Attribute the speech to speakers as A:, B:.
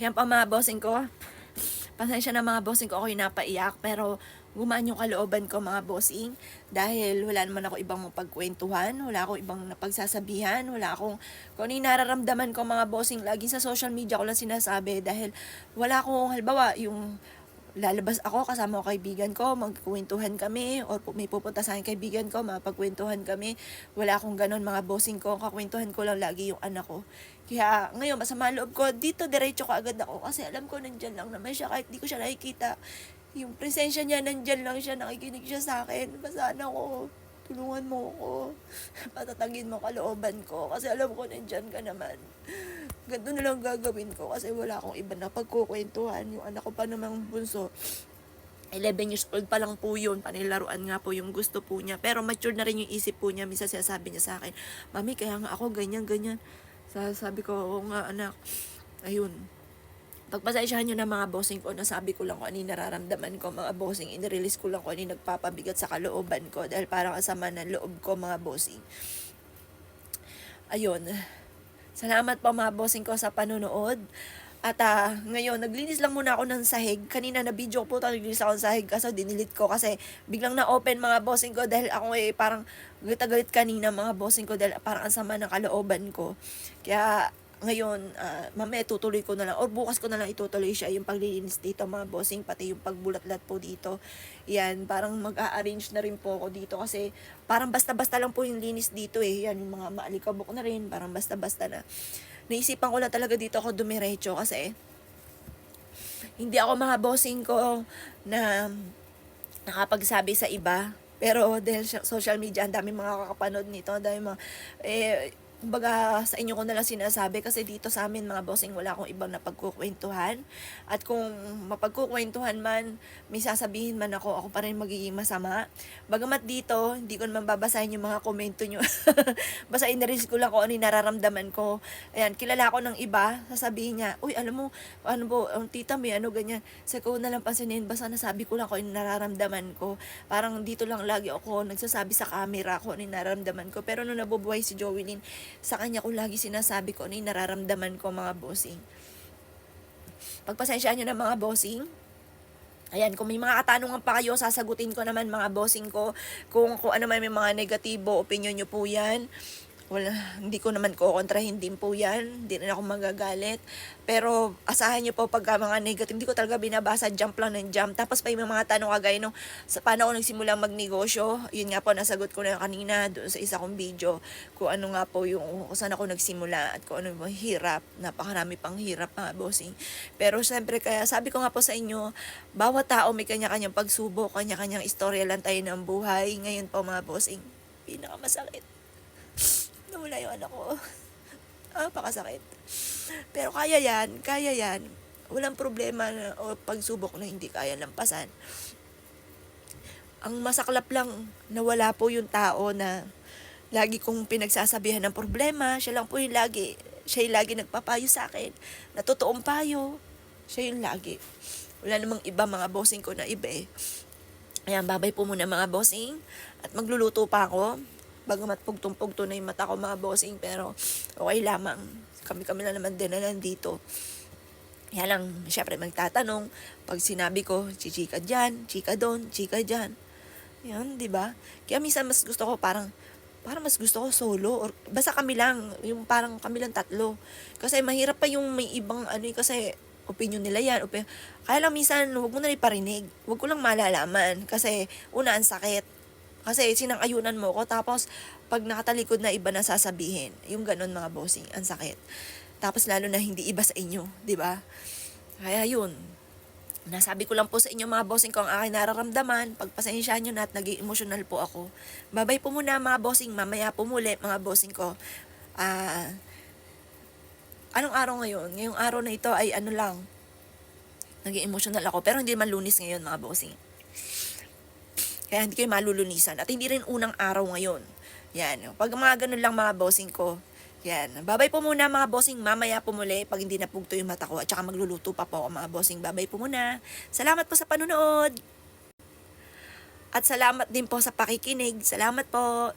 A: Yan pa mga bossing ko. Pasensya na mga bossing ko, ako'y napaiyak. Pero gumaan yung kalooban ko mga bossing. Dahil wala naman ako ibang mapagkwentuhan. Wala akong ibang napagsasabihan. Wala akong, kung ano yung nararamdaman ko mga bossing, laging sa social media ko lang sinasabi. Dahil wala akong, halimbawa, yung lalabas ako kasama ko kaibigan ko, magkukwentuhan kami, or may pupunta sa akin kaibigan ko, mapagkwentuhan kami. Wala akong ganon mga bossing ko, kakwentuhan ko lang lagi yung anak ko. Kaya ngayon, masama loob ko, dito diretso ka agad ako kasi alam ko nandyan lang naman siya kahit di ko siya nakikita. Yung presensya niya, nandyan lang siya, nakikinig siya sa akin. Basta ako, tulungan mo ako. Patatagin mo kalooban ko kasi alam ko nandyan ka naman. Ganito na lang gagawin ko kasi wala akong iba na pagkukwentuhan. Yung anak ko pa namang bunso, 11 years old pa lang po yun. Panilaruan nga po yung gusto po niya. Pero mature na rin yung isip po niya. Minsan sinasabi niya sa akin, Mami, kaya nga ako ganyan, ganyan. Sabi ko, oo nga anak. Ayun. Pagpasensyahan nyo na mga bossing ko, nasabi ko lang kung ano yung nararamdaman ko mga bossing. In-release ko lang kung ano yung nagpapabigat sa kalooban ko. Dahil parang kasama ng loob ko mga bossing. Ayun. Salamat po mga bossing ko sa panonood. At ngayon, naglinis lang muna ako ng sahig. Kanina na video ko po ito, naglinis ako ng sahig kasi dinilit ko kasi biglang na-open mga bossing ko dahil ako parang galit kanina mga bossing ko dahil parang ang sama ng kalooban ko. Kaya ngayon, mamaya tutuloy ko na lang or bukas ko na lang itutuloy siya yung paglilinis dito mga bossing, pati yung pagbulat-lat po dito. Yan, parang mag-a-arrange na rin po ako dito kasi parang basta-basta lang po yung linis dito Yan, yung mga maalikabok na rin, parang basta-basta na. Naisipan ko lang talaga dito ako dumiretso kasi hindi ako mga bossing ko na nakapagsabi sa iba. Pero dahil social media, ang dami mga kakapanood nito, dahil mga, kumbaga sa inyo ko na lang sinasabi kasi dito sa amin mga bossing wala akong ibang napagkukwentuhan. At kung mapagkukwentuhan man, may sasabihin man ako pa rin magiging masama. Bagamat dito, hindi ko naman babasahin yung mga komento nyo. Basta in-risk ko lang kung ano yung nararamdaman ko. Ayan, kilala ko ng iba, sasabihin niya, uy, alam mo, ano po, tita, may ano ganyan. Sa ko na lang pansinin, basta nasabi ko lang kung ano yung nararamdaman ko. Parang dito lang lagi ako nagsasabi sa camera kung ano yung nararamdaman ko. Pero nung nabubuhay si Joelyn, sa kanya ko lagi sinasabi ko ano yung nararamdaman ko mga bossing. Pagpasensyaan nyo na mga bossing. Ayan, kung may mga katanungan pa kayo, sasagutin ko naman mga bossing ko. Kung ano man may mga negatibo, opinion nyo po yan. Wala, hindi ko naman kukontrahin din po yan. Hindi rin ako magagalit. Pero asahan nyo po pagka mga negative, hindi ko talaga binabasa, jump lang ng jump. Tapos pa yung mga tanong kagaya nung sa paano ako nagsimulang magnegosyo. Yun nga po, nasagot ko na kanina doon sa isa kong video. Kung ano nga po yung, kung saan ako nagsimula at kung ano yung hirap. Napakarami pang hirap mga bossing. Pero siyempre, kaya sabi ko nga po sa inyo, bawat tao may kanya-kanyang pagsubok, kanya-kanyang istorya lang tayo ng buhay. Ngayon po mga bossing, pinakamasakit nawala yung anak ko. Pakasakit. Pero kaya yan, kaya yan. Walang problema na, o pagsubok na hindi kaya lampasan. Ang masaklap lang, nawala po yung tao na lagi kong pinagsasabihan ng problema. Siya lang po yung lagi. Siya yung lagi nagpapayo sa akin. Na totoong payo. Siya yung lagi. Wala namang iba mga bossing ko na iba Ayan, babay po muna mga bossing. At magluluto pa ako. Bagamat pugtong-pugto na yung mata ko mga bossing, pero okay lamang. Kami-kami na naman din na nandito. Kaya lang, syempre magtatanong. Pag sinabi ko, chika dyan, chika doon, chika dyan. Yan, di ba? Kaya minsan mas gusto ko parang mas gusto ko solo or basta kami lang, yung parang kami lang tatlo. Kasi mahirap pa yung may ibang kasi opinion nila yan. Kaya lang minsan, huwag mo na iparinig. Huwag ko lang malalaman. Kasi una, ang sakit. Kasi sinang-ayunan mo ko, tapos pag nakatalikod na iba na sasabihin, yung ganun mga bossing, ang sakit. Tapos lalo na hindi iba sa inyo, di ba? Kaya yun, nasabi ko lang po sa inyo mga bossing ko ang aking nararamdaman, pagpasensyahan nyo na at naging emotional po ako. Babay po muna mga bossing, mamaya po muli mga bossing ko. Anong araw ngayon? Ngayong araw na ito ay ano lang, naging emotional ako, pero hindi man Lunes ngayon mga bossing. Kaya hindi kayo malulunisan. At hindi rin unang araw ngayon. Yan. Pag mga ganun lang mga bossing ko. Yan. Babay po muna mga bossing. Mamaya po muli pag hindi napugto yung mata ko. At saka magluluto pa po ako mga bossing. Babay po muna. Salamat po sa panunood. At salamat din po sa pakikinig. Salamat po.